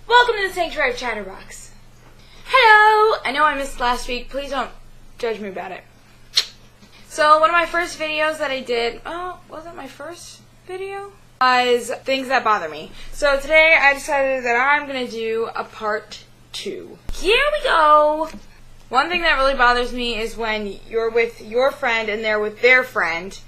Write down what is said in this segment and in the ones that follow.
Welcome to the Sanctuary of Chatterbox. Hello! I know I missed last week. Please don't judge me about it. So, one of my first videos that I did, was it my first video? Was things that bother me. So today I decided that I'm going to do a part 2. Here we go! One thing that really bothers me is when you're with your friend and they're with their friend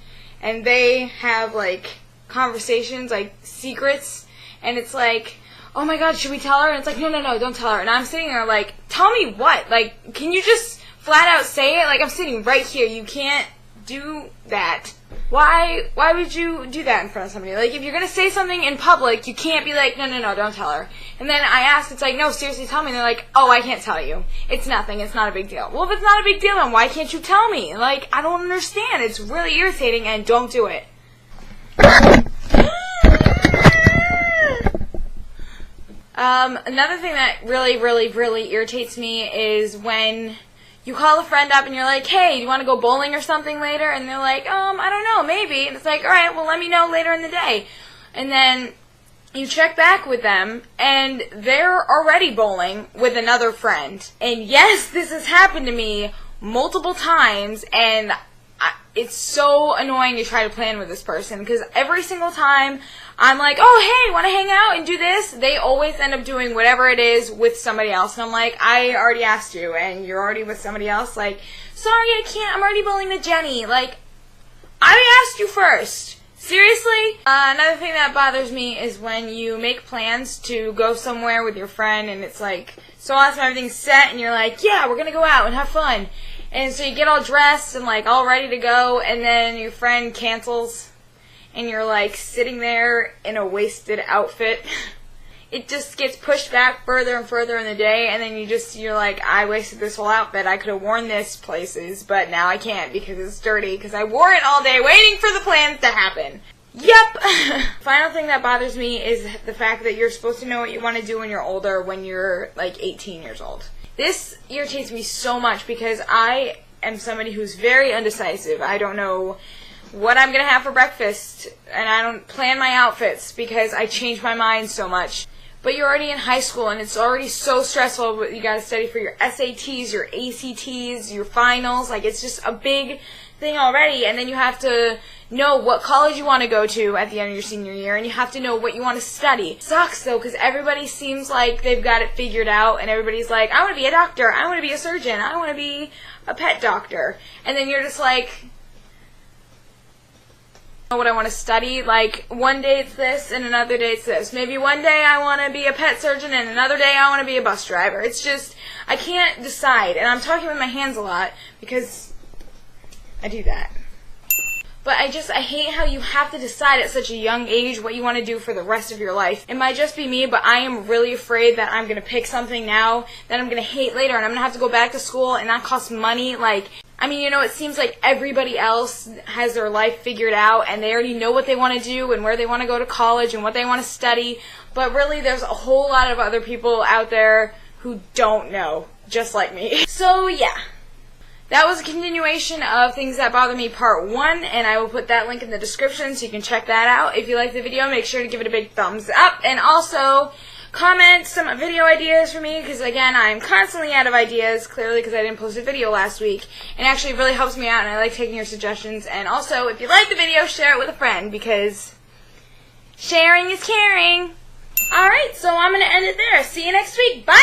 and they have like conversations, like secrets, and it's like, oh my god, should we tell her? And it's like, no, don't tell her. And I'm sitting there like, tell me what? Like, can you just flat out say it? Like, I'm sitting right here. You can't do that. Why would you do that in front of somebody? Like, if you're going to say something in public, you can't be like, no, don't tell her. And then I ask, it's like, no, seriously, tell me. And they're like, oh, I can't tell you. It's nothing. It's not a big deal. Well, if it's not a big deal, then why can't you tell me? Like, I don't understand. It's really irritating, and don't do it. Another thing that really irritates me is when you call a friend up and you're like, hey, do you want to go bowling or something later? And they're like, I don't know, maybe. And it's like, alright, well, let me know later in the day. And then you check back with them, and they're already bowling with another friend. And yes, this has happened to me multiple times, and it's so annoying to try to plan with this person, because every single time I'm like, oh, hey, want to hang out and do this? They always end up doing whatever it is with somebody else. And I'm like, I already asked you, and you're already with somebody else. Like, sorry, I can't. I'm already bowling with Jenny. Like, I asked you first. Seriously? Another thing that bothers me is when you make plans to go somewhere with your friend, and it's like, so awesome, everything's set, and you're like, yeah, we're going to go out and have fun. And so you get all dressed and, like, all ready to go, and then your friend cancels. And you're like sitting there in a wasted outfit. It just gets pushed back further and further in the day, and then you're like, I wasted this whole outfit. I could have worn this places, but now I can't because it's dirty because I wore it all day waiting for the plans to happen. Yep. Final thing that bothers me is the fact that you're supposed to know what you want to do when you're older, when you're like 18 years old. This irritates me so much because I am somebody who's very undecisive. I don't know what I'm going to have for breakfast, and I don't plan my outfits because I change my mind so much. But you're already in high school, and it's already so stressful. You got to study for your SATs, your ACTs, your finals. Like, it's just a big thing already, and then you have to know what college you want to go to at the end of your senior year, and you have to know what you want to study. It sucks, though, because everybody seems like they've got it figured out, and everybody's like, I want to be a doctor, I want to be a surgeon, I want to be a pet doctor. And then you're just like, what I want to study. Like, one day it's this and another day it's this. Maybe one day I want to be a pet surgeon and another day I want to be a bus driver. It's just, I can't decide. And I'm talking with my hands a lot because I do that. But I hate how you have to decide at such a young age what you want to do for the rest of your life. It might just be me, but I am really afraid that I'm going to pick something now that I'm going to hate later, and I'm going to have to go back to school, and that costs money. Like, I mean, you know, it seems like everybody else has their life figured out, and they already know what they want to do and where they want to go to college and what they want to study. But really, there's a whole lot of other people out there who don't know, just like me. So, yeah. That was a continuation of Things That Bother Me Part 1, and I will put that link in the description so you can check that out. If you like the video, make sure to give it a big thumbs up, and also comment some video ideas for me, because again, I'm constantly out of ideas, clearly because I didn't post a video last week, and actually it really helps me out, and I like taking your suggestions. And also, if you like the video, share it with a friend, because sharing is caring. Alright, so I'm going to end it there. See you next week. Bye!